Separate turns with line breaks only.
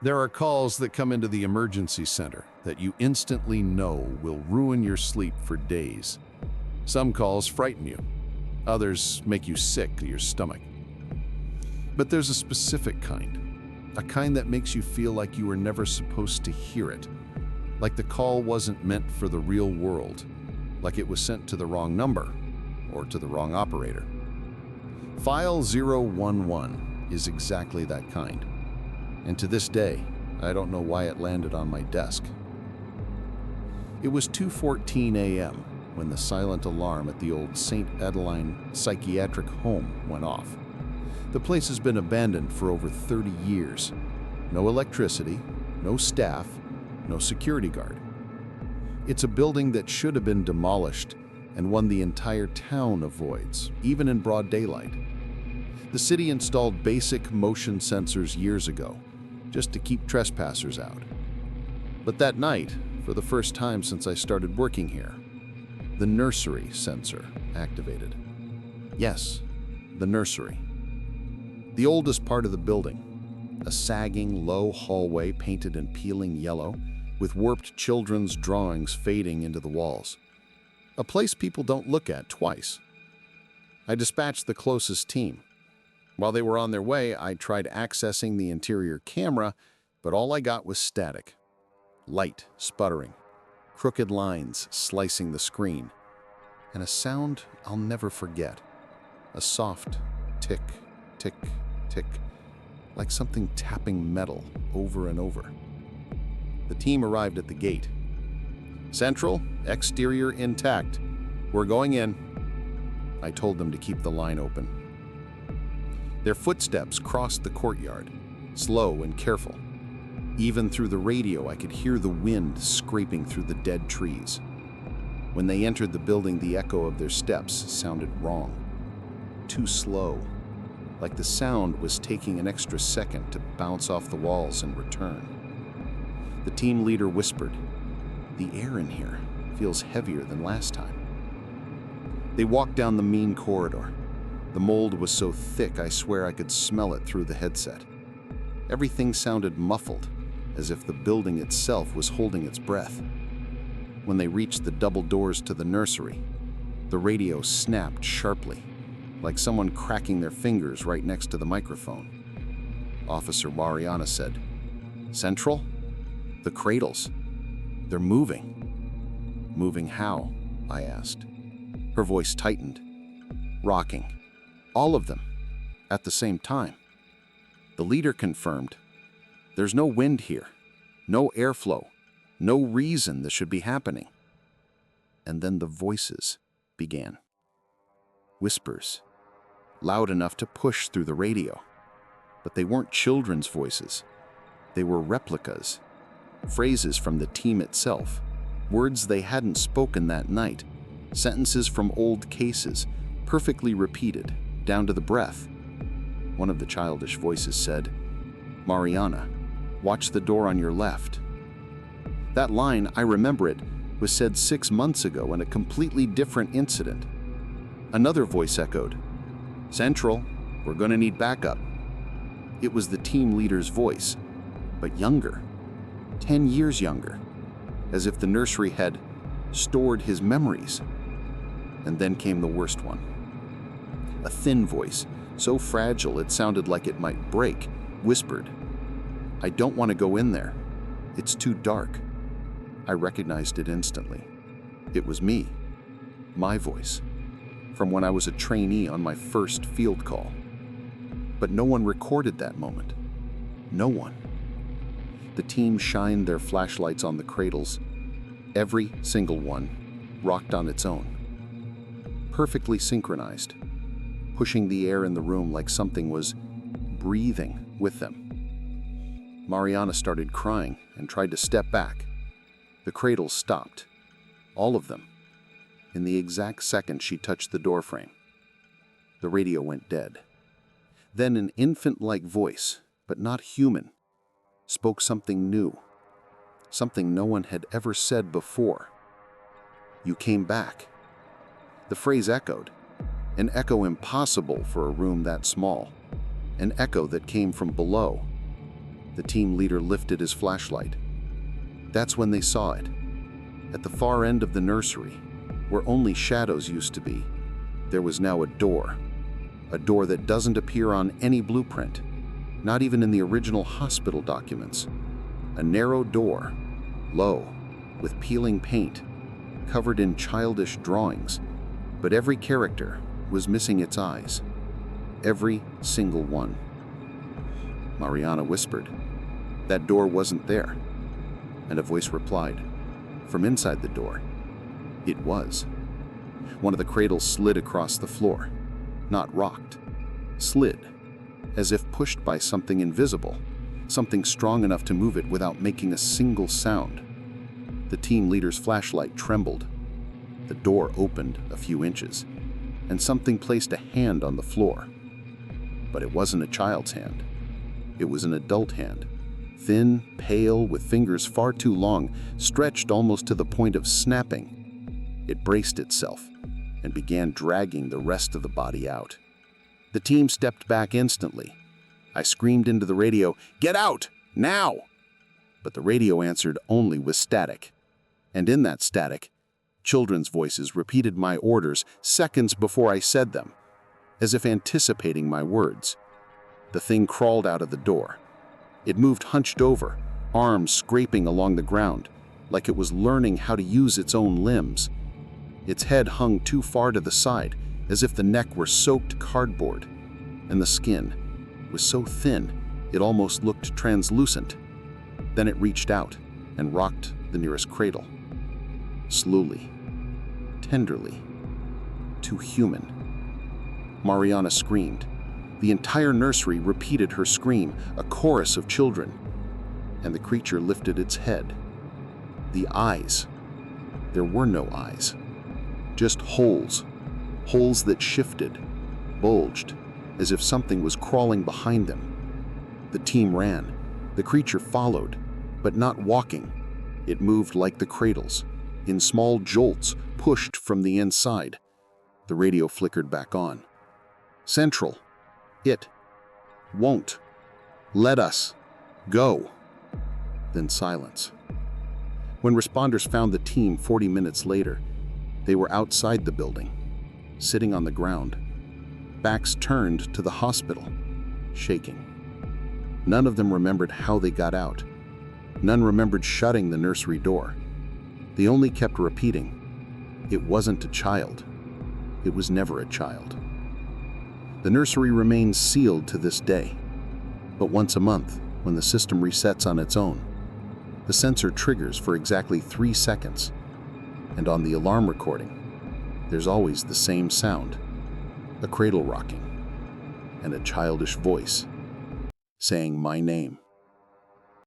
There are calls that come into the emergency center that you instantly know will ruin your sleep for days. Some calls frighten you. Others make you sick to your stomach. But there's a specific kind. A kind that makes you feel like you were never supposed to hear it. Like the call wasn't meant for the real world. Like it was sent to the wrong number or to the wrong operator. File 011 is exactly that kind. And to this day, I don't know why it landed on my desk. It was 2:14 a.m. when the silent alarm at the old Saint Adeline psychiatric home went off. The place has been abandoned for over 30 years. No electricity, no staff, no security guard. It's a building that should have been demolished and one the entire town avoids, even in broad daylight. The city installed basic motion sensors years ago, just to keep trespassers out. But that night, for the first time since I started working here, the nursery sensor activated. Yes, the nursery. The oldest part of the building, a sagging, low hallway painted in peeling yellow, with warped children's drawings fading into the walls. A place people don't look at twice. I dispatched the closest team. While they were on their way, I tried accessing the interior camera, but all I got was static. Light sputtering, crooked lines slicing the screen, and a sound I'll never forget. A soft tick, tick, tick, like something tapping metal over and over. The team arrived at the gate. Central, exterior intact. We're going in. I told them to keep the line open. Their footsteps crossed the courtyard, slow and careful. Even through the radio, I could hear the wind scraping through the dead trees. When they entered the building, the echo of their steps sounded wrong. Too slow, like the sound was taking an extra second to bounce off the walls and return. The team leader whispered, "The air in here feels heavier than last time." They walked down the mean corridor. The mold was so thick I swear I could smell it through the headset. Everything sounded muffled, as if the building itself was holding its breath. When they reached the double doors to the nursery, the radio snapped sharply, like someone cracking their fingers right next to the microphone. Officer Mariana said, "Central? The cradles. They're moving." "Moving how?" I asked. Her voice tightened. "Rocking. All of them. At the same time." The leader confirmed, "There's no wind here. No airflow. No reason this should be happening." And then the voices began. Whispers. Loud enough to push through the radio. But they weren't children's voices. They were replicas. Phrases from the team itself. Words they hadn't spoken that night. Sentences from old cases, perfectly repeated, down to the breath. One of the childish voices said, "Mariana, watch the door on your left." That line, I remember it, was said 6 months ago in a completely different incident. Another voice echoed, "Central, we're going to need backup." It was the team leader's voice, but younger, 10 years younger, as if the nursery had stored his memories. And then came the worst one. A thin voice, so fragile it sounded like it might break, whispered, "I don't want to go in there. It's too dark." I recognized it instantly. It was me, my voice, from when I was a trainee on my first field call. But no one recorded that moment. No one. The team shined their flashlights on the cradles. Every single one rocked on its own. Perfectly synchronized, pushing the air in the room like something was breathing with them. Mariana started crying and tried to step back. The cradles stopped. All of them. In the exact second she touched the doorframe. The radio went dead. Then an infant-like voice, but not human, spoke something new. Something no one had ever said before. "You came back." The phrase echoed. An echo impossible for a room that small. An echo that came from below.
The team leader lifted his flashlight. That's when they saw it. At the far end of the nursery, where only shadows used to be, there was now a door that doesn't appear on any blueprint, not even in the original hospital documents. A narrow door, low, with peeling paint, covered in childish drawings, but every character was missing its eyes. Every single one. Mariana whispered, "That door wasn't there." And a voice replied, from inside the door, "It was." One of the cradles slid across the floor, not rocked, slid, as if pushed by something invisible, something strong enough to move it without making a single sound. The team leader's flashlight trembled. The door opened a few inches, and something placed a hand on the floor. But it wasn't a child's hand. It was an adult hand, thin, pale, with fingers far too long, stretched almost to the point of snapping. It braced itself and began dragging the rest of the body out. The team stepped back instantly. I screamed into the radio, "Get out! Now!" But the radio answered only with static. And in that static, children's voices repeated my orders seconds before I said them, as if anticipating my words. The thing crawled out of the door. It moved hunched over, arms scraping along the ground, like it was learning how to use its own limbs. Its head hung too far to the side, as if the neck were soaked cardboard, and the skin was so thin it almost looked translucent. Then it reached out and rocked the nearest cradle. Slowly, tenderly, too human. Mariana screamed. The entire nursery repeated her scream, a chorus of children. And the creature lifted its head. The eyes. There were no eyes. Just holes. Holes that shifted, bulged, as if something was crawling behind them. The team ran. The creature followed, but not walking. It moved like the cradles, in small jolts pushed from the inside. The radio flickered back on. "Central. It won't let us go." Then silence. When responders found the team 40 minutes later, they were outside the building, sitting on the ground, backs turned to the hospital, shaking. None of them remembered how they got out. None remembered shutting the nursery door. They only kept repeating, "It wasn't a child. It was never a child." The nursery remains sealed to this day. But once a month, when the system resets on its own, the sensor triggers for exactly 3 seconds. And on the alarm recording, there's always the same sound, a cradle rocking, and a childish voice saying my name.